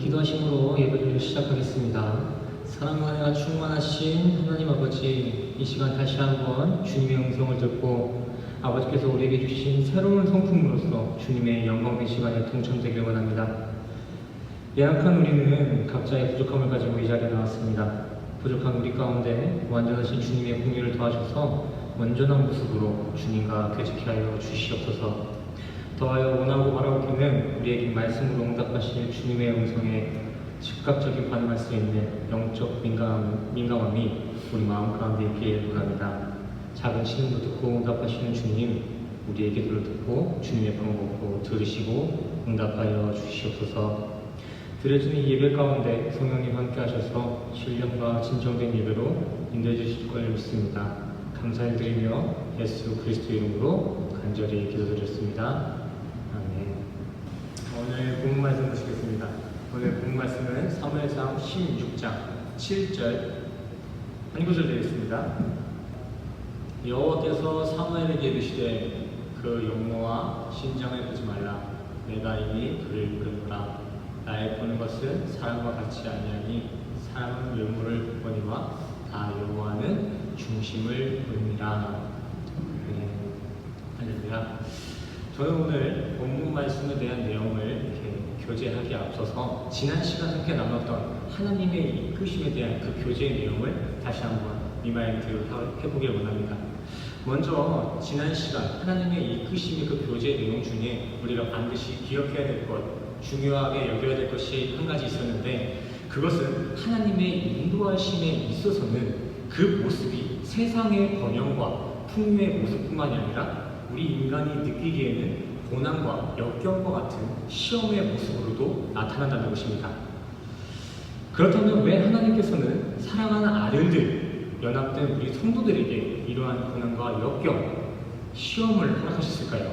기도하심으로 예배를 시작하겠습니다. 사랑과 은혜가 충만하신 하나님 아버지, 이 시간 다시 한번 주님의 음성을 듣고 아버지께서 우리에게 주신 새로운 성품으로서 주님의 영광된 시간에 동참되길 원합니다. 연약한 우리는 각자의 부족함을 가지고 이 자리에 나왔습니다. 부족한 우리 가운데 완전하신 주님의 공의를 도와줘서 온전한 모습으로 주님과 교제케 하여 주시옵소서. 더하여 원하고 바라옵기는 우리에게 말씀으로 응답하실 주님의 음성에 즉각적인 반응할 수 있는 영적 민감함이 우리 마음 가운데 있기를 원합니다. 작은 신음도 듣고 응답하시는 주님, 우리의 기도를 듣고 주님의 방법으로 들으시고 응답하여 주시옵소서. 드려지는 이 예배 가운데 성령님 함께 하셔서 신령과 진정된 예배로 인도해 주실 걸 믿습니다. 감사를 드리며 예수 그리스도 이름으로 간절히 기도드렸습니다. 오늘 본문 말씀 보시겠습니다. 오늘 본문 말씀은 사무엘상 16장 7절 한 구절 되겠습니다. 여호와께서 사무엘에게 이르시되 그 용모와 신장을 보지 말라. 내가 이미 그를 부르노라. 나의 보는 것은 사람과 같이 아니하니 사람은 외모를 보거니와 다 여호와는 중심을 보느니라. 할렐루야. 저는 오늘 본문 말씀에 대한 내용을 이렇게 교제하기에 앞서서 지난 시간 함께 나눴던 하나님의 이끄심에 대한 그 교제의 내용을 다시 한번 리마인드 해보길 원합니다. 먼저 지난 시간 하나님의 이끄심의 그 교제의 내용 중에 우리가 반드시 기억해야 될 것, 중요하게 여겨야 될 것이 한 가지 있었는데, 그것은 하나님의 인도하심에 있어서는 그 모습이 세상의 번영과 풍요의 모습뿐만이 아니라 우리 인간이 느끼기에는 고난과 역경과 같은 시험의 모습으로도 나타난다는 것입니다. 그렇다면 왜 하나님께서는 사랑하는 아들들, 연합된 우리 성도들에게 이러한 고난과 역경, 시험을 허락하셨을까요?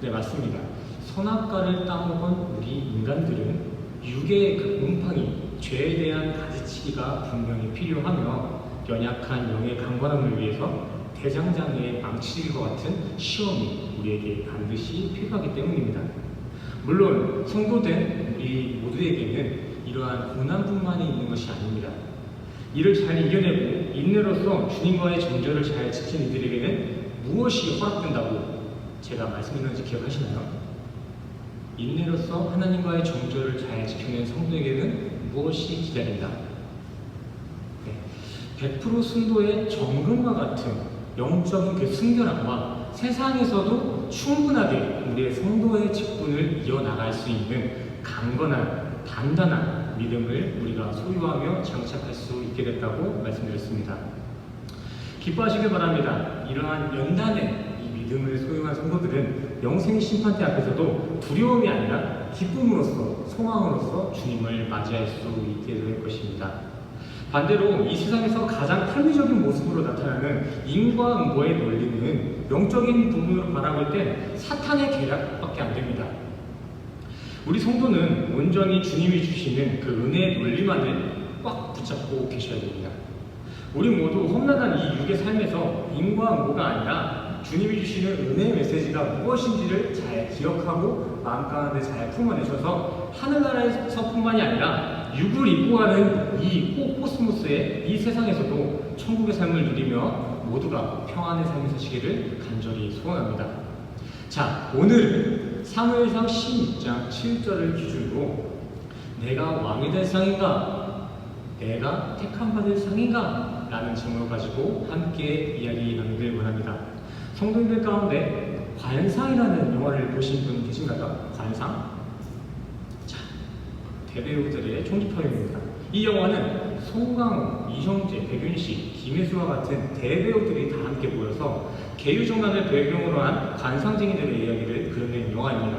네, 맞습니다. 선악과를 따먹은 우리 인간들은 육의 그 음팡이, 죄에 대한 가지치기가 분명히 필요하며 연약한 영의 강건함을 위해서 대장장이의 망치질과 같은 시험이 우리에게 반드시 필요하기 때문입니다. 물론 성도된 우리 모두에게는 이러한 고난뿐만이 있는 것이 아닙니다. 이를 잘 이겨내고 인내로서 주님과의 정절을 잘 지킨 이들에게는 무엇이 허락된다고 제가 말씀드렸는지 기억하시나요? 인내로서 하나님과의 정절을 잘 지키는 성도에게는 무엇이 기다린다? 100% 순도의 정금과 같은 영적인 그 순결함과 세상에서도 충분하게 우리의 성도의 직분을 이어나갈 수 있는 강건한 단단한 믿음을 우리가 소유하며 장착할 수 있게 됐다고 말씀드렸습니다. 기뻐하시길 바랍니다. 이러한 연단의 이 믿음을 소유한 성도들은 영생 심판대 앞에서도 두려움이 아니라 기쁨으로써 소망으로써 주님을 맞이할 수 있게 될 것입니다. 반대로 이 세상에서 가장 편리적인 모습으로 나타나는 인과응보의 논리는 영적인 부분으로 바라볼 때 사탄의 계략밖에 안 됩니다. 우리 성도는 온전히 주님이 주시는 그 은혜의 논리만을 꽉 붙잡고 계셔야 됩니다. 우리 모두 험난한 이 육의 삶에서 인과응보가 아니라 주님이 주시는 은혜의 메시지가 무엇인지를 잘 기억하고 마음 가운데 잘 품어내셔서 하늘나라에서뿐만이 아니라 육을 입고 가는 이 코스모스의 이 세상에서도 천국의 삶을 누리며 모두가 평안의 삶을 사시기를 간절히 소원합니다. 자, 오늘 사무엘상 16장 7절을 기준으로 내가 왕이 될 상인가? 내가 택함 받을 상인가? 라는 질문을 가지고 함께 이야기 나누길 원합니다. 성도님들 가운데 관상이라는 영화를 보신 분 계신가요? 관상? 대배우들의 총집합입니다. 이 영화는 송강호, 이정재, 백윤식, 김혜수와 같은 대배우들이 다 함께 모여서 개유정난을 배경으로 한 관상쟁이들의 이야기를 그려낸 영화입니다.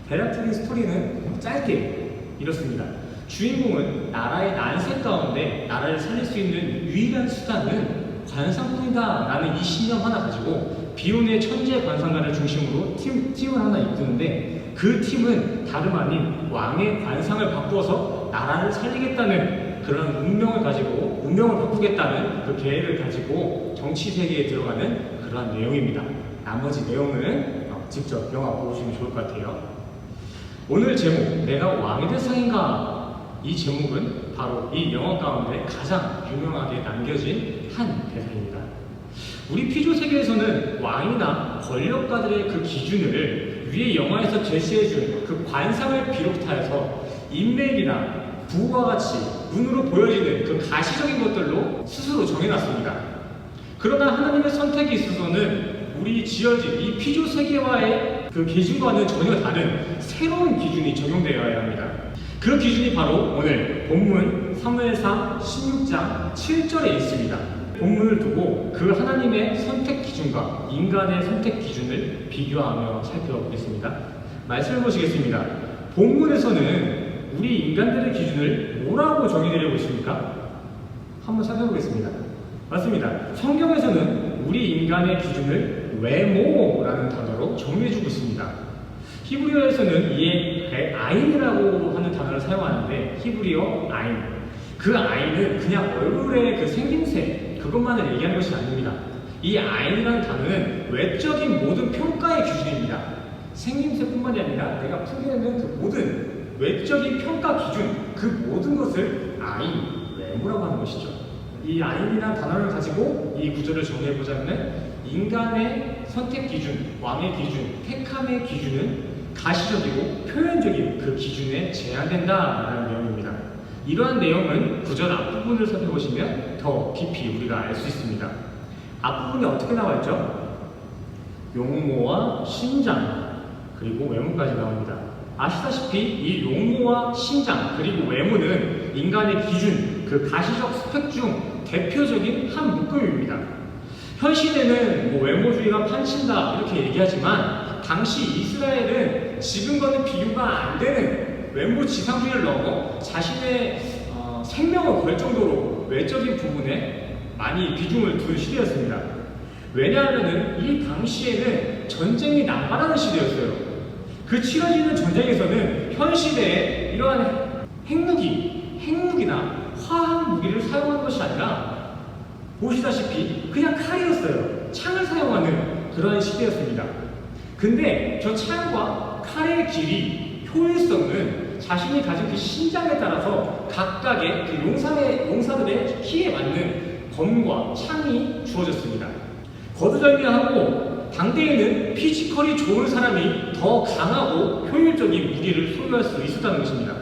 대략적인 스토리는 짧게 이렇습니다. 주인공은 나라의 난세 가운데 나라를 살릴 수 있는 유일한 수단은 관상뿐이다 라는 이 신념 하나 가지고 비운의 천재 관상가를 중심으로 팀을 하나 이끄는데, 그 팀은 다름 아닌 왕의 관상을 바꾸어서 나라를 살리겠다는 그런 운명을 바꾸겠다는 그 계획을 가지고 정치 세계에 들어가는 그러한 내용입니다. 나머지 내용은 직접 영화 보시면 좋을 것 같아요. 오늘 제목, 내가 왕이 될 상인가? 이 제목은 바로 이 영화 가운데 가장 유명하게 남겨진 한 대사입니다. 우리 피조 세계에서는 왕이나 권력가들의 그 기준을 위에 영화에서 제시해준 그 관상을 비롯하여서 인맥이나 부와 같이 눈으로 보여지는 그 가시적인 것들로 스스로 정해놨습니다. 그러나 하나님의 선택에 있어서는 우리 지어진 이 피조 세계와의 그 기준과는 전혀 다른 새로운 기준이 적용되어야 합니다. 그 기준이 바로 오늘 본문 사무엘상 16장 7절에 있습니다. 본문을 두고 그 하나님의 선택 기준과 인간의 선택 기준을 비교하며 살펴보겠습니다. 말씀을 보시겠습니다. 본문에서는 우리 인간들의 기준을 뭐라고 정의되려고 있습니까? 한번 살펴보겠습니다. 맞습니다. 성경에서는 우리 인간의 기준을 외모라는 단어로 정의해주고 있습니다. 히브리어에서는 이에 아인이라고 하는 단어를 사용하는데 히브리어 아인. 그 아인은 그냥 얼굴의 그 생김새 그것만을 얘기하는 것이 아닙니다. 이 아인이라는 단어는 외적인 모든 평가의 기준입니다. 생김새뿐만이 아니라 내가 풍기는 그 모든 외적인 평가 기준 그 모든 것을 아인, 외모라고 하는 것이죠. 이 아인이라는 단어를 가지고 이 구절을 정리해보자면 인간의 선택 기준, 왕의 기준, 택함의 기준은 가시적이고 표현적인 그 기준에 제한된다라는 내용입니다. 이러한 내용은 구절 앞부분을 살펴보시면 더 깊이 우리가 알 수 있습니다. 앞부분이 어떻게 나와 있죠? 용모와 신장 그리고 외모까지 나옵니다. 아시다시피 이 용모와 신장 그리고 외모는 인간의 기준, 그 가시적 스펙 중 대표적인 한 묶음입니다. 현 시대는 외모주의가 판친다 이렇게 얘기하지만 당시 이스라엘은 지금과는 비교가 안 되는 외모 지상주의를 넘어 자신의 생명을 걸 정도로 외적인 부분에 많이 비중을 둔 시대였습니다. 왜냐하면 이 당시에는 전쟁이 남발하는 시대였어요. 그 치러지는 전쟁에서는 현 시대에 이러한 핵무기나 화학 무기를 사용한 것이 아니라 보시다시피 그냥 칼이었어요. 창을 사용하는 그러한 시대였습니다. 근데 저 창과 칼의 길이, 효율성은 자신이 가진 그 신장에 따라서 각각의 그 용사들의 키에 맞는 검과 창이 주어졌습니다. 거두절미하고 당대에는 피지컬이 좋은 사람이 더 강하고 효율적인 무기를 소유할 수 있었다는 것입니다.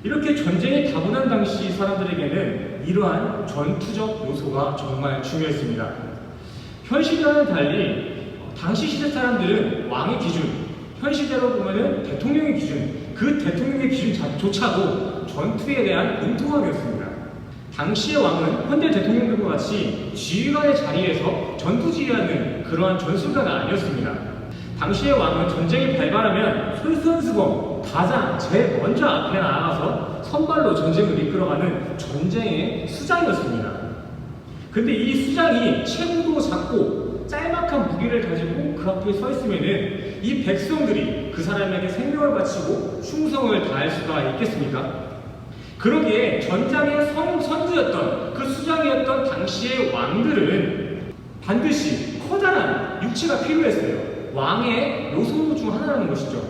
이렇게 전쟁에 다분한 당시 사람들에게는 이러한 전투적 요소가 정말 중요했습니다. 현 시대와는 달리 당시 시대 사람들은 왕의 기준, 현 시대로 보면은 대통령의 기준, 그 대통령의 기준조차도 전투에 대한 엉뚱함이었습니다. 당시의 왕은 현대 대통령들과 같이 지휘관의 자리에서 전투 지휘하는 그러한 전술가가 아니었습니다. 당시의 왕은 전쟁이 발발하면 솔선수범, 가장 제일 먼저 앞에 나아가서 선발로 전쟁을 이끌어가는 전쟁의 수장이었습니다. 근데 이 수장이 체구도 작고 짤막한 무기를 가지고 그 앞에 서 있으면은 이 백성들이 그 사람에게 생명을 바치고 충성을 다할 수가 있겠습니까? 그러기에 전장의 선두였던 그 수장이었던 당시의 왕들은 반드시 커다란 육체가 필요했어요. 왕의 요소 중 하나라는 것이죠.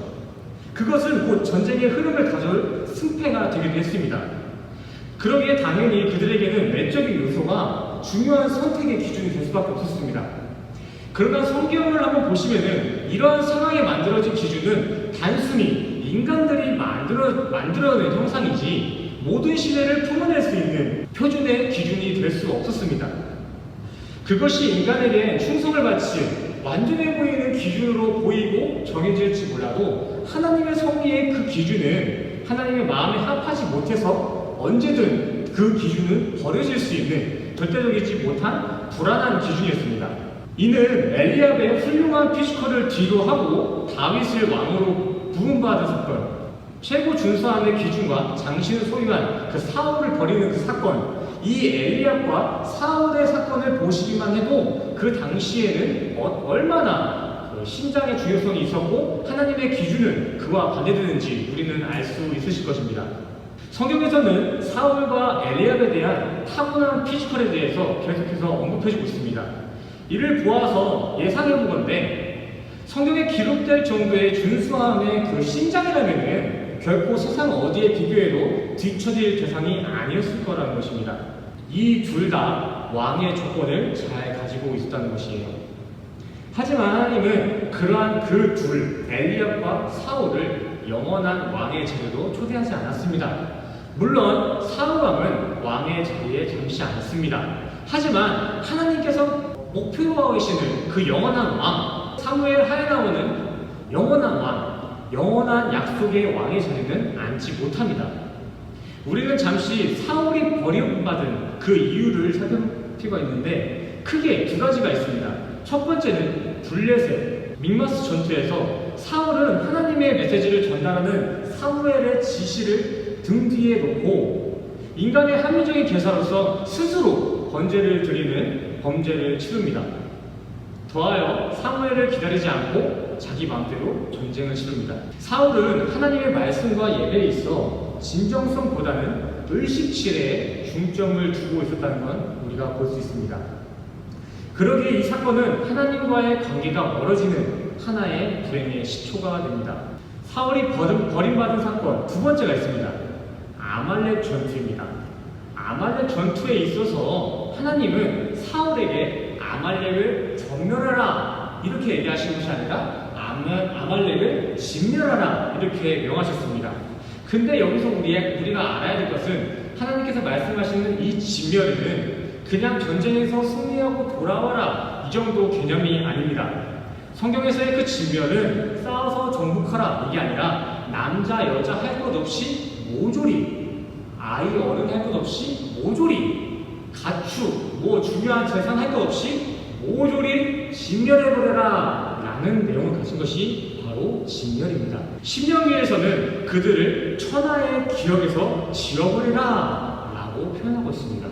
그것은 곧 전쟁의 흐름을 가져올 승패가 되기도 했습니다. 그러기에 당연히 그들에게는 외적인 요소가 중요한 선택의 기준이 될 수밖에 없었습니다. 그러나 성경을 한번 보시면은 이러한 상황에 만들어진 기준은 단순히 인간들이 만들어낸 형상이지 모든 시대를 품어낼 수 있는 표준의 기준이 될 수 없었습니다. 그것이 인간에게 충성을 바친 완전해 보이는 기준으로 보이고 정해질지 몰라도 하나님의 섭리의 그 기준은 하나님의 마음에 합하지 못해서 언제든 그 기준은 버려질 수 있는 절대적이지 못한 불안한 기준이었습니다. 이는 엘리압의 훌륭한 피지컬을 뒤로하고 다윗을 왕으로 부름받은 사건, 최고 준수함의 기준과 장신을 소유한 그 사울을 버리는 그 사건, 이 엘리압과 사울의 사건을 보시기만 해도 그 당시에는 얼마나 신장의 중요성이 있었고 하나님의 기준은 그와 반대되는지 우리는 알 수 있으실 것입니다. 성경에서는 사울과 엘리압에 대한 타고난 피지컬에 대해서 계속해서 언급해주고 있습니다. 이를 보아서 예상해본 건데 성경에 기록될 정도의 준수함의 그 신장이라면은 결코 세상 어디에 비교해도 뒤처질 대상이 아니었을 거라는 것입니다. 이 둘 다 왕의 조건을 잘 가지고 있었다는 것이에요. 하지만 하나님은 그러한 그 둘, 엘리압과 사울을 영원한 왕의 자리로 초대하지 않았습니다. 물론 사울 왕은 왕의 자리에 잠시 앉습니다. 하지만 하나님께서 목표로 하시는 그 영원한 왕, 사무엘 하에 나오는 영원한 왕, 영원한 약속의 왕의 자리는 앉지 못합니다. 우리는 잠시 사울이 버림받은 그 이유를 살펴볼 필요가 있는데 크게 두 가지가 있습니다. 첫 번째는 블레셋, 믹마스 전투에서 사울은 하나님의 메시지를 전달하는 사무엘의 지시를 등 뒤에 놓고 인간의 합리적인 계사로서 스스로 번제를 드리는 범죄를 치릅니다. 더하여 사무엘을 기다리지 않고 자기 마음대로 전쟁을 치릅니다. 사울은 하나님의 말씀과 예배에 있어 진정성보다는 의식질에 중점을 두고 있었다는 건 우리가 볼 수 있습니다. 그러기에 이 사건은 하나님과의 관계가 멀어지는 하나의 불행의 시초가 됩니다. 사울이 버림받은 사건 두 번째가 있습니다. 아말렉 전투입니다. 아말렉 전투에 있어서 하나님은 사울에게 아말렉을 전멸하라 이렇게 얘기하신 것이 아니라 아말렉을 진멸하라 이렇게 명하셨습니다. 근데 여기서 우리가 알아야 될 것은 하나님께서 말씀하시는 이 진멸은 그냥 전쟁에서 승리하고 돌아와라 이 정도 개념이 아닙니다. 성경에서의 그 진멸은 싸워서 정복하라 이게 아니라 남자 여자 할 것 없이 모조리, 아이 어른 할 것 없이 모조리, 가축 중요한 재산 할 것 없이 모조리 진멸해버려라 라는 내용을 가진 것이 바로 진멸입니다. 신명기에서는 그들을 천하의 기억에서 지워버리라 라고 표현하고 있습니다.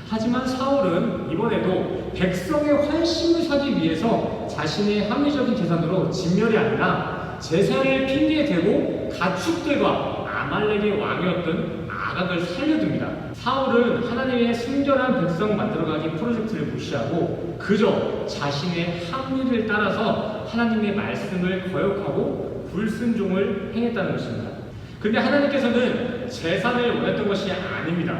하지만 사울은 이번에도 백성의 환심을 사기 위해서 자신의 합리적인 계산으로 진멸이 아니라 제사를 핑계에 대고 가축들과 아말렉의 왕이었던 아각을 살려둡니다. 사울은 하나님의 순결한 백성 만들어가기 프로젝트를 무시하고 그저 자신의 합리를 따라서 하나님의 말씀을 거역하고 불순종을 행했다는 것입니다. 그런데 하나님께서는 제사를 원했던 것이 아닙니다.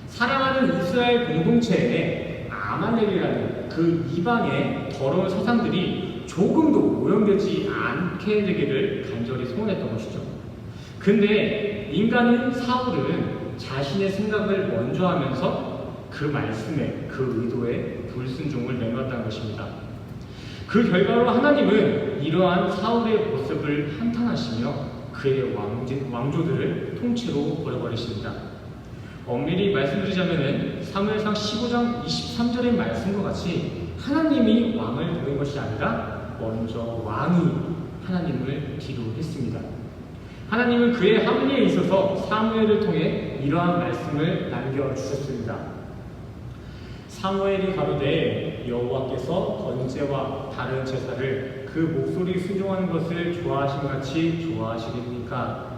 사랑하는 이스라엘 공동체에 아말렉이라는 그 이방의 더러운 사상들이 조금도 오염되지 않게 되기를 간절히 소원했던 것이죠. 근데 인간인 사울은 자신의 생각을 먼저 하면서 그 말씀에, 그 의도에 불순종을 내놓았다는 것입니다. 그 결과로 하나님은 이러한 사울의 모습을 한탄하시며 그의 왕조들을 통째로 버려버리십니다. 엄밀히 말씀드리자면 사무엘상 15장 23절의 말씀과 같이 하나님이 왕을 보낸 것이 아니라 먼저 왕이 하나님을 기도했습니다. 하나님은 그의 합리에 있어서 사무엘을 통해 이러한 말씀을 남겨주셨습니다. 사무엘이 가로되 여호와께서 번제와 다른 제사를 그 목소리 순종하는 것을 좋아하심같이 좋아하시리니까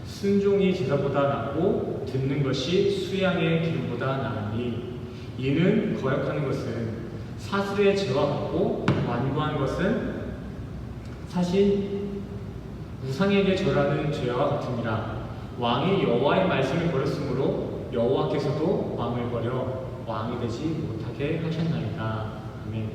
순종이 제사보다 낫고 듣는 것이 수양의 기름보다 나으니 이는 거역하는 것은 사슬의 죄와 같고 완고한 것은 사실 우상에게 절하는 죄와 같으니라. 왕이 여호와의 말씀을 버렸으므로 여호와께서도 왕을 버려 왕이 되지 못하게 하셨나이다. 아멘.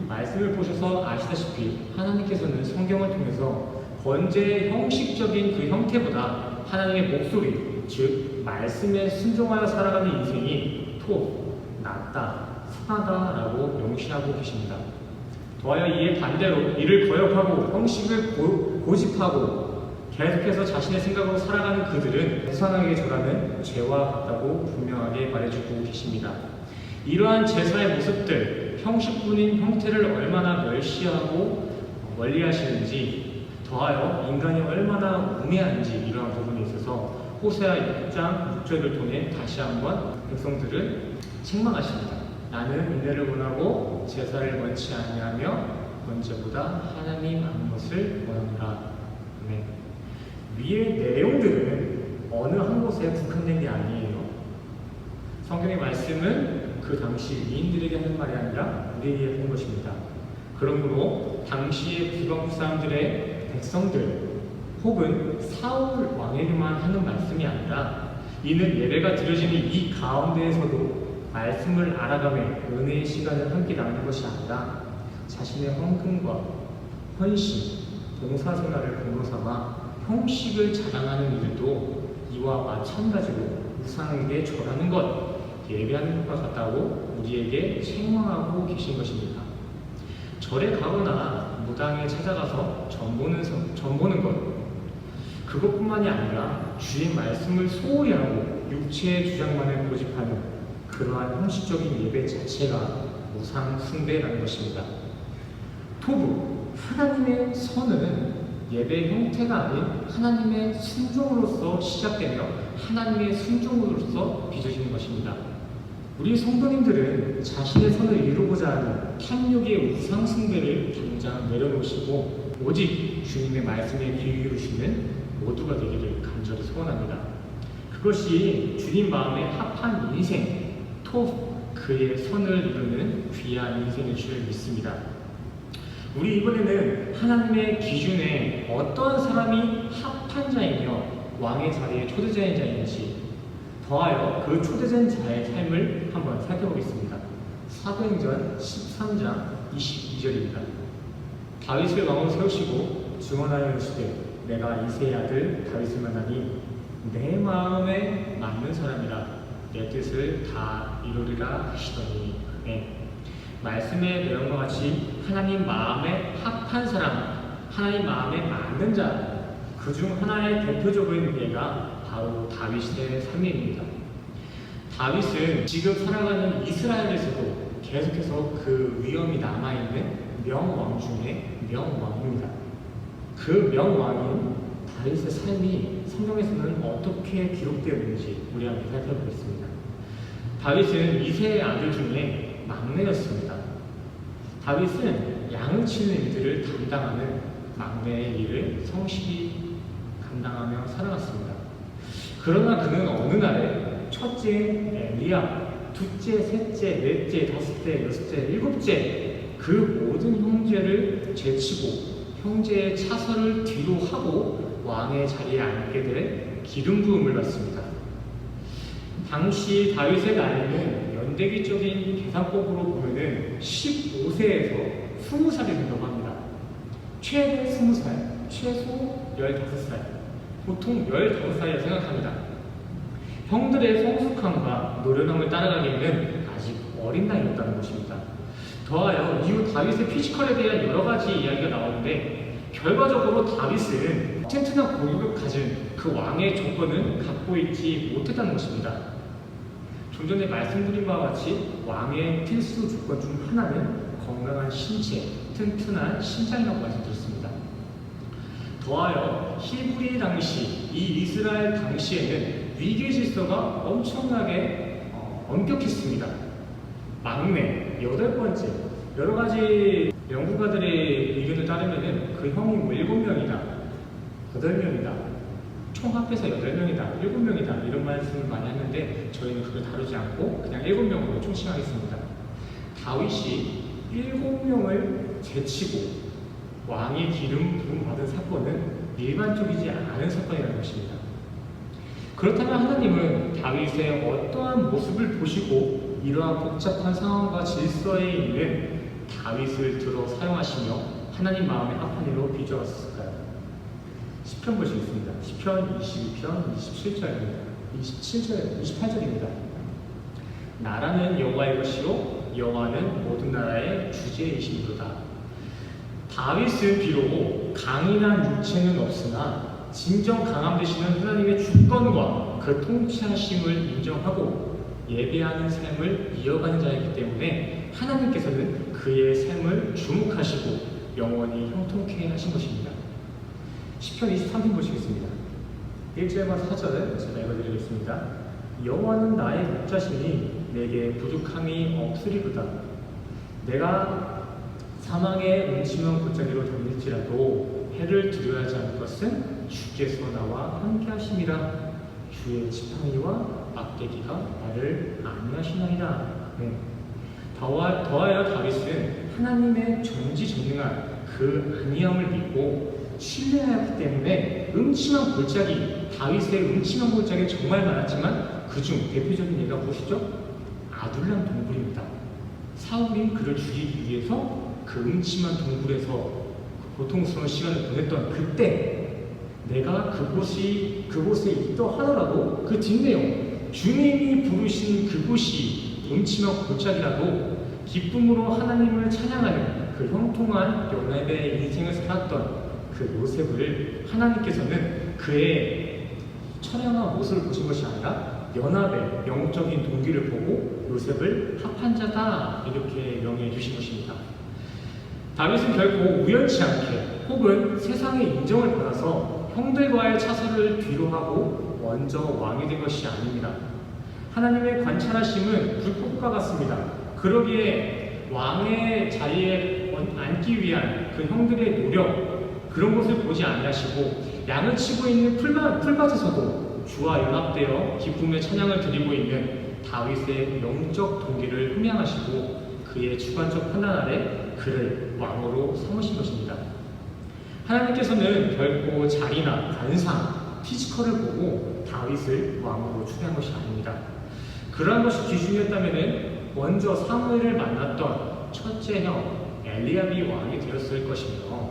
말씀을 보셔서 아시다시피 하나님께서는 성경을 통해서 번제의 형식적인 그 형태보다 하나님의 목소리, 즉 말씀에 순종하여 살아가는 인생이 낫다, 선하다라고 명시하고 계십니다. 더하여 이에 반대로 이를 거역하고 형식을 고집하고 계속해서 자신의 생각으로 살아가는 그들은 우상에게 절하는 죄와 같다고 분명하게 말해주고 계십니다. 이러한 제사의 모습들, 형식뿐인 형태를 얼마나 멸시하고 멀리하시는지, 더하여 인간이 얼마나 우매한지 이러한 부분에 있어서 호세아 6장 6절을 통해 다시 한번 백성들을 책망하십니다. 나는 은혜를 원하고 제사를 원치 아니하며 번제보다 하나님 아는 것을 원하노라. 네. 위의 내용들은 어느 한 곳에 국한된 게 아니에요. 성경의 말씀은 그 당시 위인들에게 하는 말이 아니라 우리에게 하는 것입니다. 그러므로 당시의 북왕국 사람들의 백성들 혹은 사울 왕에게만 하는 말씀이 아니라 이는 예배가 드려지는 이 가운데에서도 말씀을 알아가며 은혜의 시간을 함께 나누는 것이 아니라 자신의 헌금과 헌신, 봉사생활을 공로삼아 형식을 자랑하는 일도 이와 마찬가지로 우상에게 절하는 것, 예배하는 것과 같다고 우리에게 책망하고 계신 것입니다. 절에 가거나 무당에 찾아가서 전보는 것, 그것뿐만이 아니라 주의 말씀을 소홀히 하고 육체의 주장만을 고집하는 그러한 형식적인 예배 자체가 우상 숭배라는 것입니다. 토부, 하나님의 선은 예배의 형태가 아닌 하나님의 순종으로서 시작되며 하나님의 순종으로서 빚어지는 것입니다. 우리 성도님들은 자신의 선을 이루고자 하는 탐욕의 우상 숭배를 당장 내려놓으시고 오직 주님의 말씀에 귀 기울이시는 모두가 되기를 간절히 소원합니다. 그것이 주님 마음에 합한 인생, 그의 선을 이루는 귀한 인생의 줄 믿습니다. 우리 이번에는 하나님의 기준에 어떤 사람이 합한 자이며 왕의 자리에 초대자인 자인지 더하여 그 초대된 자의 삶을 한번 살펴보겠습니다. 사도행전 13장 22절입니다. 다윗을 왕으로 세우시고 증언하여 이르시되 내가 이새의 아들 다윗을 만나니 내 마음에 맞는 사람이라 내 뜻을 다 이루리라 하시더니 말씀의 내용과 같이 하나님 마음에 합한 사람, 하나님 마음에 맞는 자, 그중 하나의 대표적인 예가 바로 다윗의 삶입니다. 다윗은 지금 살아가는 이스라엘에서도 계속해서 그 위엄이 남아있는 명왕 중에 명왕입니다. 그 명왕인 다윗의 삶이 성경에서는 어떻게 기록되었는지 우리 함께 살펴보겠습니다. 다윗은 이새의 아들 중에 막내였습니다. 다윗은 양을 치는 일들을 담당하는 막내의 일을 성실히 감당하며 살아갔습니다. 그러나 그는 어느 날에 첫째 엘리압, 둘째, 셋째, 넷째, 다섯째, 여섯째, 일곱째 그 모든 형제를 제치고 형제의 차서를 뒤로 하고 왕의 자리에 앉게 될 기름 부음을 받습니다. 당시 다윗의 나이는 연대기적인 계산법으로 보면은 15세에서 20살이 된다고 합니다. 최대 20살, 최소 15살, 보통 15살이라 생각합니다. 형들의 성숙함과 노련함을 따라가기에는 아직 어린 나이였다는 것입니다. 더하여 이후 다윗의 피지컬에 대한 여러 가지 이야기가 나오는데 결과적으로 다윗은 튼튼한 골격을 가진 그 왕의 조건은 갖고 있지 못했다는 것입니다. 좀 전에 말씀드린 바와 같이 왕의 필수 조건 중 하나는 건강한 신체, 튼튼한 신장이라고 말씀드렸습니다. 더하여 히브리 당시, 이 이스라엘 당시에는 위계 질서가 엄청나게 엄격했습니다. 막내, 8번째, 여러 가지 연구가들의 의견을 따르면 그 형이 뭐 7명이다, 8명이다, 총 합해서 8명이다, 7명이다 이런 말씀을 많이 하는데 저희는 그걸 다루지 않고 그냥 7명으로 총칭하겠습니다. 다윗이 7명을 제치고 왕의 기름 부음 받은 사건은 일반적이지 않은 사건이라는 것입니다. 그렇다면 하나님은 다윗의 어떠한 모습을 보시고 이러한 복잡한 상황과 질서에 있는 다윗을 들어 사용하시며 하나님 마음에 합한 일로 빚어왔을까요? 시편 보시겠습니다. 시편 22편 27절입니다. 28절입니다. 나라는 여호와의 것이요 여호와는 모든 나라의 주제이시니로다. 다윗은 비록 강인한 육체는 없으나 진정 강함 되시는 하나님의 주권과 그 통치하심을 인정하고 예배하는 삶을 이어가는 자이기 때문에 하나님께서는 그의 삶을 주목하시고 영원히 형통케 하신 것입니다. 시편 23편 보시겠습니다. 1절과 4절을 제가 읽어드리겠습니다. 여호와는 나의 목자시니 내게 부족함이 없으리로다. 내가 사망의 음침한 골짜기로 다닐지라도 해를 두려워하지 않을 것은 주께서 나와 함께 하심이라. 주의 지팡이와 막대기가 나를 안위하시나이다. 더하여 다윗은 하나님의 전지전능한 그 그 안위함을 믿고 신뢰하였기 때문에 다윗의 음침한 골짜기 정말 많았지만 그중 대표적인 예가 무엇이죠? 아둘람 동굴입니다. 사울이 그를 죽이기 위해서 그 음침한 동굴에서 그 고통스러운 시간을 보냈던 그때 내가 그곳에 있다 하더라도 그 뒷내용 주님이 부르신 그곳이 음침한 골짜기라도 기쁨으로 하나님을 찬양하는 그 형통한 연합의 인생을 살았던 그 요셉을 하나님께서는 그의 처량한 모습을 보신 것이 아니라 연합의 영적인 동기를 보고 요셉을 합한 자다 이렇게 명예해 주신 것입니다. 다윗은 결코 우연치 않게 혹은 세상의 인정을 받아서 형들과의 차서를 뒤로하고 먼저 왕이 된 것이 아닙니다. 하나님의 관찰하심은 불꽃과 같습니다. 그러기에 왕의 자리에 앉기 위한 그 형들의 노력 그런 것을 보지 아니하시고 양을 치고 있는 풀밭에서도 주와 연합되어 기쁨의 찬양을 드리고 있는 다윗의 영적 동기를 흠양하시고 그의 주관적 판단 아래 그를 왕으로 삼으신 것입니다. 하나님께서는 결코 자리나 관상, 피지컬을 보고 다윗을 왕으로 추대한 것이 아닙니다. 그러한 것이 기준이었다면 먼저 사무엘을 만났던 첫째 형 엘리압이 왕이 되었을 것이며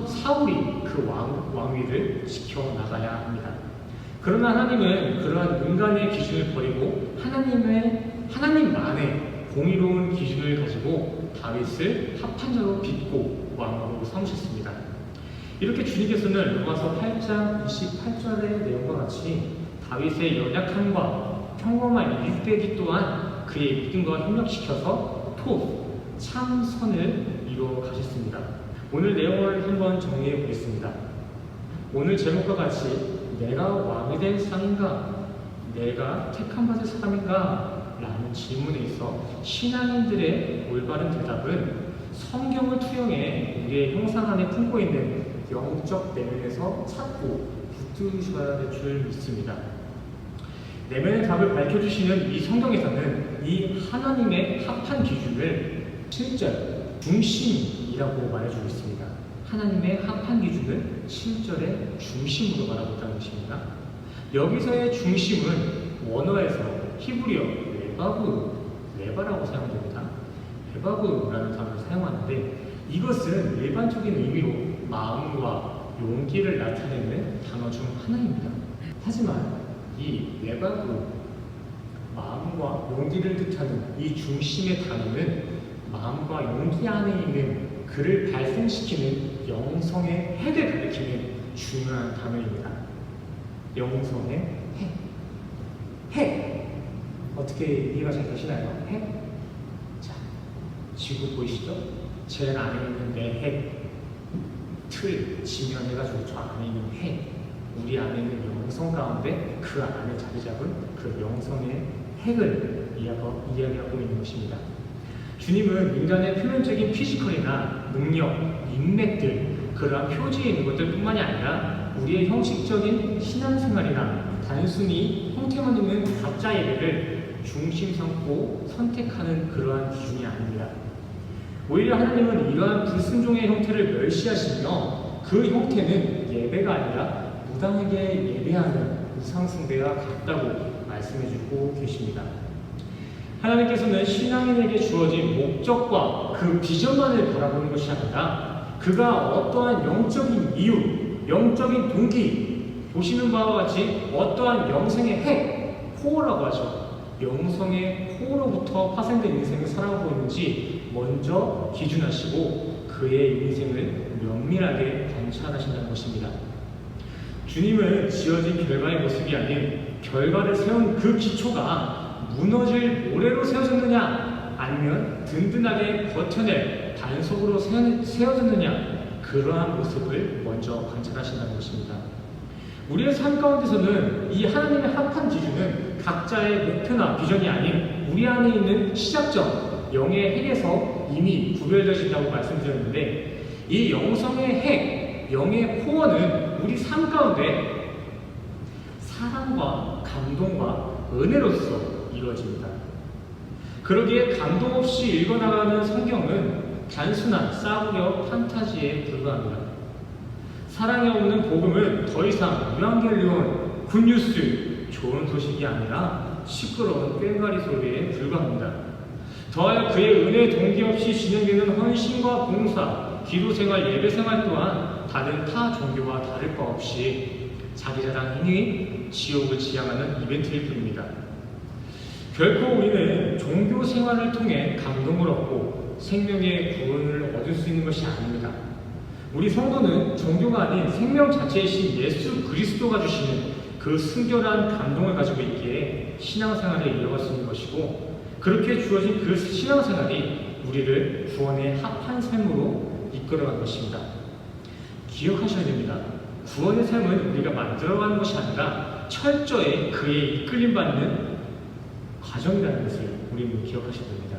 사울이 그 왕위를 지켜나가야 합니다. 그러나 하나님은 그러한 인간의 기준을 버리고 하나님만의 공의로운 기준을 가지고 다윗을 합한 자로 빚고 왕으로 삼으셨습니다. 이렇게 주님께서는 로마서 8장 28절의 내용과 같이 다윗의 연약함과 평범한 일대기 또한 그의 믿음과 협력시켜서 참선을 이루어 가셨습니다. 오늘 내용을 한번 정리해 보겠습니다. 오늘 제목과 같이 내가 왕이 될 상인가? 내가 택함 받을 사람인가? 라는 질문에 있어 신앙인들의 올바른 대답은 성경을 투영해 우리의 형상 안에 품고 있는 영적 내면에서 찾고 붙드셔야 될 줄 믿습니다. 내면의 답을 밝혀주시는 이 성경에서는 이 하나님의 합한 기준을 7절 중심이라고 말해주고 있습니다. 하나님의 합한 기준을 7절의 중심으로 말하고 있다는 것입니다. 여기서의 중심은 원어에서 히브리어 레바라고 사용됩니다. 레바브라는 단어를 사용하는데 이것은 일반적인 의미로 마음과 용기를 나타내는 단어 중 하나입니다. 하지만 이 레바브, 마음과 용기를 뜻하는 이 중심의 단어는 마음과 용기 안에 있는 그를 발생시키는 영성의 핵을 가리키는 중요한 단어입니다. 영성의 핵. 어떻게 이해가 잘 되시나요? 핵? 자, 지구 보이시죠? 제 안에 있는 내 핵. 지면해가지고 저 안에 있는 핵. 우리 안에 있는 영성 가운데 그 안에 자리 잡은 그 영성의 핵을 이야기하고 있는 것입니다. 주님은 인간의 표면적인 피지컬이나 능력, 인맥들, 그러한 표지에 있는 것들 뿐만이 아니라 우리의 형식적인 신앙생활이나 단순히 형태만 있는 가짜 예배를 중심 삼고 선택하는 그러한 기준이 아닙니다. 오히려 하나님은 이러한 불순종의 형태를 멸시하시며 그 형태는 예배가 아니라 무당에게 예배하는 우상숭배와 같다고 말씀해주고 계십니다. 하나님께서는 신앙인에게 주어진 목적과 그 비전만을 바라보는 것이 아니라 그가 어떠한 영적인 이유, 영적인 동기, 보시는 바와 같이 어떠한 영생의 핵, 코어라고 하죠. 영성의 코어로부터 파생된 인생을 살아가고 있는지 먼저 기준하시고 그의 인생을 면밀하게 관찰하신다는 것입니다. 주님은 지어진 결과의 모습이 아닌 결과를 세운 그 기초가 무너질 모래로 세워졌느냐 아니면 든든하게 버텨낼 단석으로 세워졌느냐 그러한 모습을 먼저 관찰하신다는 것입니다. 우리의 삶 가운데서는 이 하나님의 합한 기준은 각자의 목표나 비전이 아닌 우리 안에 있는 시작점, 영의 핵에서 이미 구별되어진다고 말씀드렸는데 이 영성의 핵, 영의 코어는 우리 삶 가운데 사랑과 감동과 은혜로서 이루어집니다. 그러기에 감동 없이 읽어나가는 성경은 단순한 싸구려 판타지에 불과합니다. 사랑이 없는 복음은 더 이상 유앙겔리온, 굿뉴스, 좋은 소식이 아니라 시끄러운 꽹과리 소리에 불과합니다. 더하여 그의 은혜 동기 없이 진행되는 헌신과 봉사, 기도생활, 예배생활 또한 다른 타 종교와 다를 바 없이 자기자랑 행위, 지옥을 지향하는 이벤트일 뿐입니다. 결코 우리는 종교 생활을 통해 감동을 얻고 생명의 구원을 얻을 수 있는 것이 아닙니다. 우리 성도는 종교가 아닌 생명 자체이신 예수 그리스도가 주시는 그 순결한 감동을 가지고 있기에 신앙생활을 이어갈 수 있는 것이고, 그렇게 주어진 그 신앙생활이 우리를 구원에 합한 삶으로 이끌어간 것입니다. 기억하셔야 됩니다. 구원의 삶은 우리가 만들어가는 것이 아니라 철저히 그의 이끌림받는 과정이라는 것을 우리는 기억하셔야 됩니다.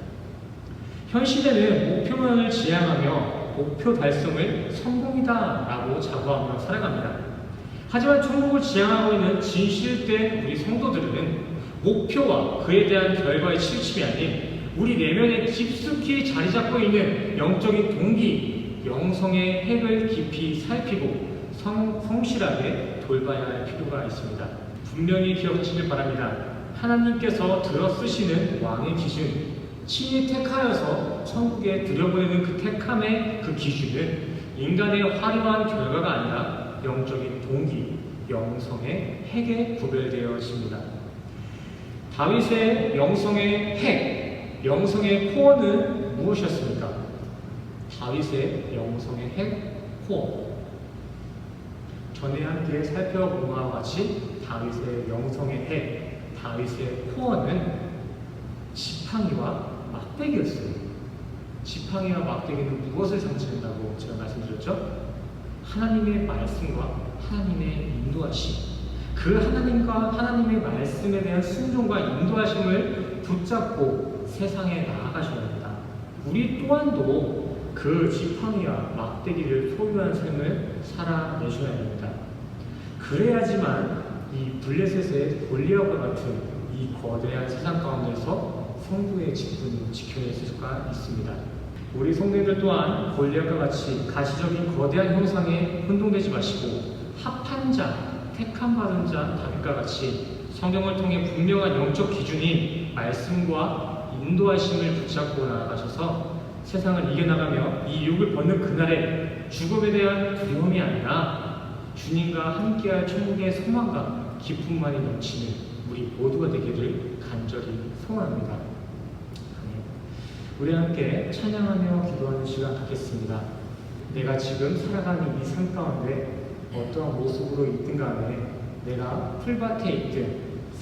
현 시대는 목표만을 지향하며 목표 달성을 성공이다 라고 자부하며 살아갑니다. 하지만 천국을 지향하고 있는 진실된 우리 성도들은 목표와 그에 대한 결과의 실침이 아닌 우리 내면에 깊숙이 자리 잡고 있는 영적인 동기, 영성의 핵을 깊이 살피고 성실하게 돌봐야 할 필요가 있습니다. 분명히 기억하시길 바랍니다. 하나님께서 들어 쓰시는 왕의 기준, 친히 택하여서 천국에 들여보내는 그 택함의 그 기준은 인간의 화려한 결과가 아니라 영적인 동기, 영성의 핵에 구별되어집니다. 다윗의 영성의 핵, 영성의 코어는 무엇이었습니까? 다윗의 영성의 핵, 코어. 전에 함께 살펴본 것과 같이 다윗의 영성의 핵, 다윗의 코어는 지팡이와 막대기였어요. 지팡이와 막대기는 무엇을 상징한다고 제가 말씀드렸죠? 하나님의 말씀과 하나님의 인도하심, 그 하나님과 하나님의 말씀에 대한 순종과 인도하심을 붙잡고 세상에 나아가셔야 합니다. 우리 또한도 그 지팡이와 막대기를 소유한 삶을 살아내셔야 합니다. 그래야지만 이 블레셋의 골리앗과 같은 이 거대한 세상 가운데서 성도의 직분을 지켜낼 수가 있습니다. 우리 성도들 또한 골리앗과 같이 가시적인 거대한 형상에 혼동되지 마시고 합한 자, 택함 받은 자 다윗과 같이 성경을 통해 분명한 영적 기준인 말씀과 인도하심을 붙잡고 나아가셔서 세상을 이겨나가며 이 유혹을 벗는 그날에 죽음에 대한 두려움이 아니라 주님과 함께할 천국의 소망과 기쁨만이 넘치는 우리 모두가 되기를 간절히 소원합니다. 우리 함께 찬양하며 기도하는 시간 갖겠습니다. 내가 지금 살아가는 이 삶 가운데 어떠한 모습으로 있든 간에, 내가 풀밭에 있든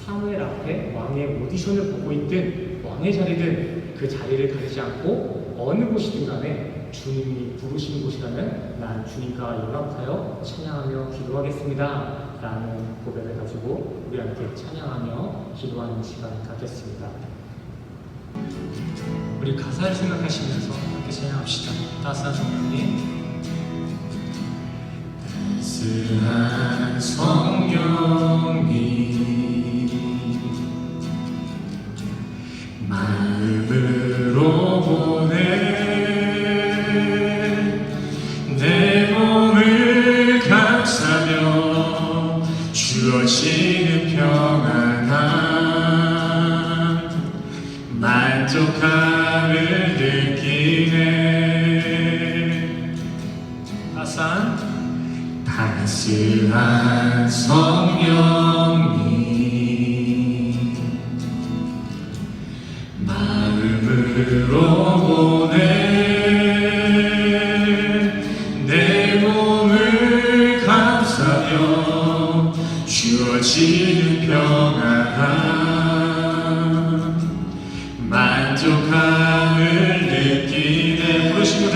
사무엘 앞에 왕의 오디션을 보고 있든 왕의 자리든 그 자리를 가리지 않고 어느 곳이든 간에 주님이 부르신 곳이라면 난 주님과 연합하여 찬양하며 기도하겠습니다 라는 고백을 가지고 우리 함께 찬양하며 기도하는 시간 갖겠습니다. 우리 가사를 생각하시면서 함께 찬양합시다. 따스한 성령님, 따스한 성령님, 마음으로 보내 내 몸을 감싸며 주어지는 평안함, 만족함을 느끼네. 따스한 성령님, 마음으로 보내 내 몸을 감싸며 주어지는 평안함, 만족함을 느끼네. 부르신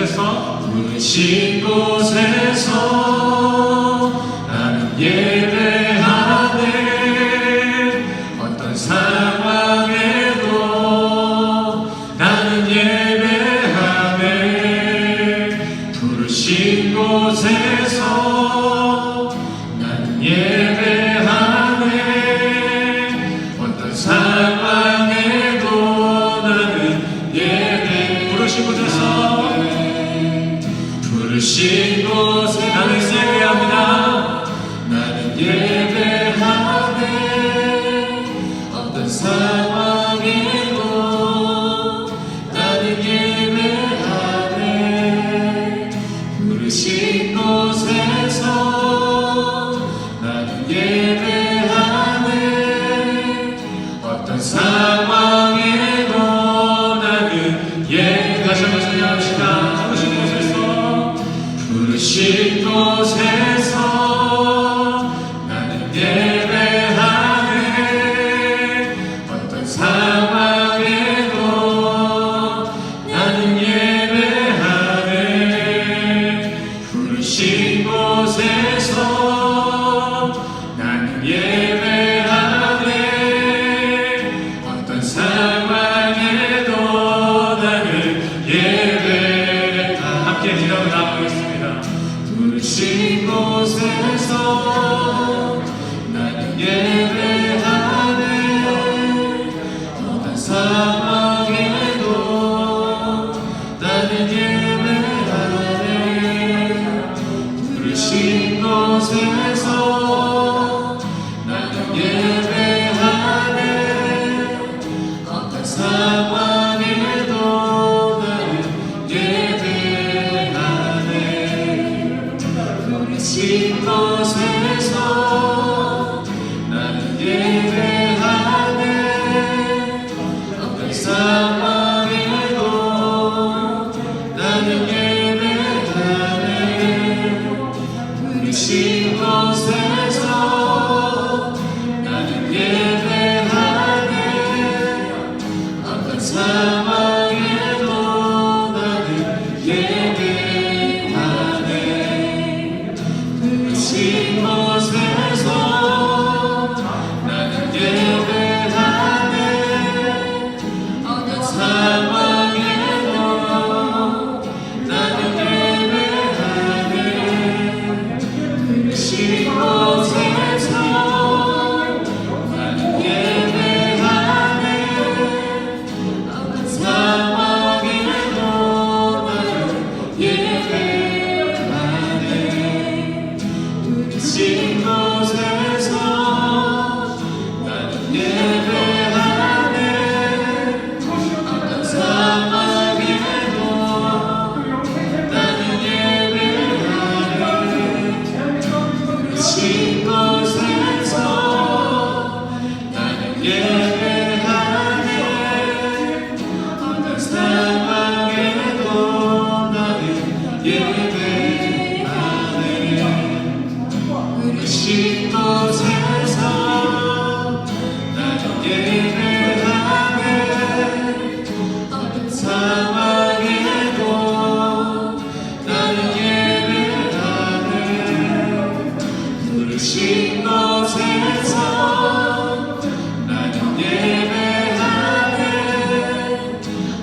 곳에서 나는 예배하네. 어떤 상황에도 나는 예배하네. 부르신 곳에서 나는 예배하네. 어떤 상황에도 나는 예배. 부르신 곳에서 상황에도 나는 다시 한번 찬양합시다. 부르신 곳에서 나는 예배하네. 어떤 상황에도 나는 예배하네. 부르신 곳에서 나는 예배하네. 어떤 상황에도 나는 예배하네. 함께 기도하고 나아가겠습니다. 부르신 곳에서 나는 예배하네. 어떤 상황에도 나는 예배하네. 부르신 곳에서 나는 예배하네. 어떤 상황에도 나는 예배하네. 부르신 곳에서 나는 예배하네. 어떤 상황에도 나는 예배하네. 부르신 곳에서 나는 예배하네. 어떤 상황에도 나는 예배하네. 부르신 곳에서 나는 예배하네. 어떤 상황에도 나는 예배하네. 부르신 곳에서 나는 예배하네. 어떤 상황에도 나는 예배하네. 부르신 곳에서 나는 예배하네. 어떤 상황에도 나는 예배하네. 부르신 곳에서 나는 예배하네. 어떤 상황에도 나는 예배하네. 부르신 곳에서 나는 예배하네. 어떤 상황에도 나는 예배하네. 부르신 곳에서 나는 예배하네.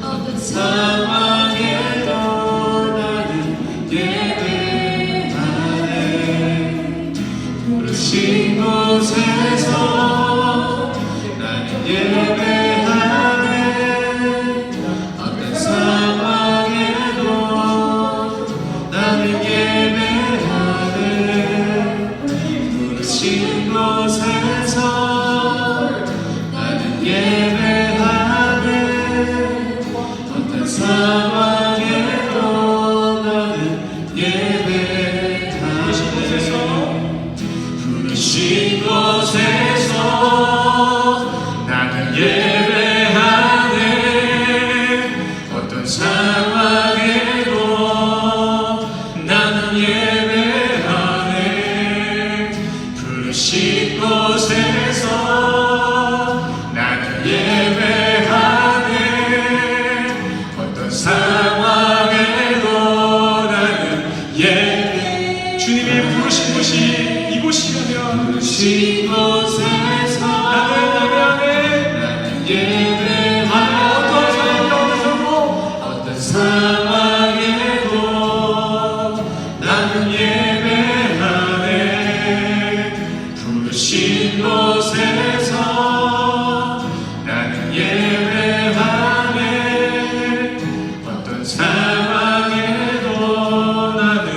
어떤 상황에도 나는 예배하네. 부르신 곳에서 나는 예배하네. 어떤 상황에도 나는 예배하네. 부르신 곳에서 나는 예배하네. 어떤 상황에도 나는 예배하네. 부르신 곳에서 나는 예배하네. 어떤 상황에도 나는 예배하네. 부르신 곳에서 나는 예배하네. 어떤 상황에도 나는 예배. 주님이 부르신 곳이 이곳이라면 부르신 곳에서 나는 예배하네. 나는 예배하네. 어떤 상황에도 어떤 상황에도 나는 예배하네. 부르신 곳에서 나는 예배하네. 어떤 상황에도 나는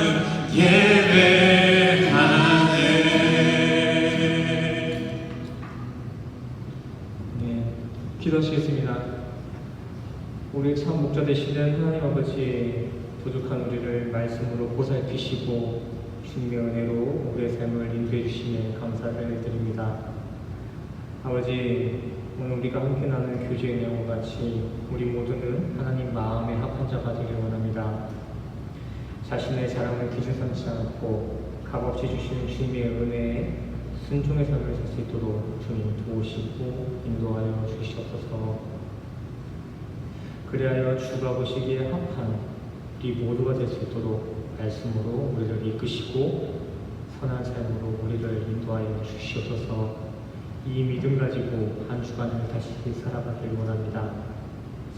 예배하네. 네, 기도하시겠습니다. 우리 참 목자 되시는 하나님 아버지, 부족한 우리를 말씀으로 보살피시고 주님의 은혜로 우리의 삶을 인도해 주시니 감사를 드립니다. 아버지, 오늘 우리가 함께 나누는 교제의 내용과 같이 우리 모두는 하나님 마음에 합한 자가 되기를 원합니다. 자신의 자랑을 기준 삼지 않고 값없이 주시는 주님의 은혜에 순종의 삶을 살 수 있도록 주님 도우시고 인도하여 주시옵소서. 그리하여 주가 보시기에 합한 우리 모두가 될 수 있도록 말씀으로 우리를 이끄시고 선한 삶으로 우리를 인도하여 주시옵소서. 이 믿음 가지고 한 주간을 다시 살아가길 원합니다.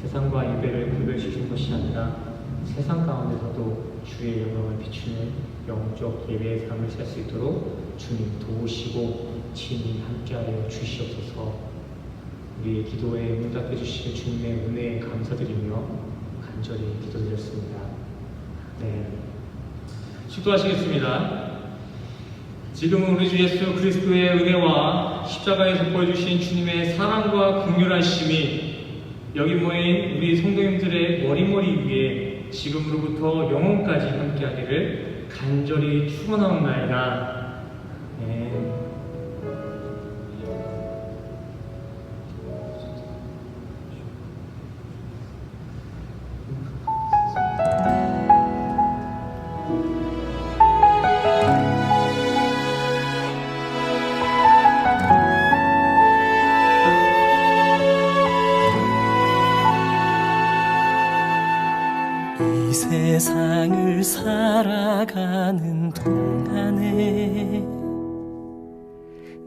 세상과 예배를 구별시키는 것이 아니라 세상 가운데서도 주의 영광을 비추는 영적 예배의 삶을 살 수 있도록 주님 도우시고 친히 함께하여 주시옵소서. 우리의 기도에 응답해 주실 주님의 은혜에 감사드리며 간절히 기도드렸습니다. 네, 기도하시겠습니다. 지금은 우리 주 예수 그리스도의 은혜와 십자가에서 보여주신 주님의 사랑과 긍휼하심이 여기 모인 우리 성도님들의 머리머리 위에 지금으로부터 영원까지 함께하기를 간절히 축원하옵나이다. 네. 세상을 살아가는 동안에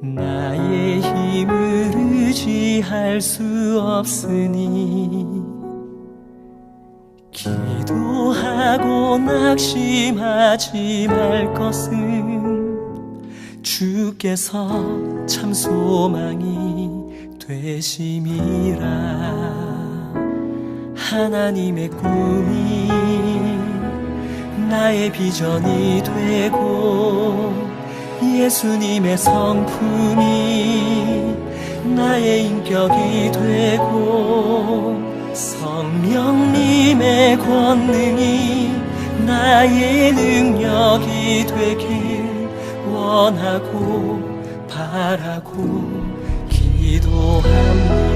나의 힘을 의지할 수 없으니 기도하고 낙심하지 말 것은 주께서 참 소망이 되심이라. 하나님의 꿈이 나의 비전이 되고 예수님의 성품이 나의 인격이 되고 성령님의 권능이 나의 능력이 되길 원하고 바라고 기도합니다.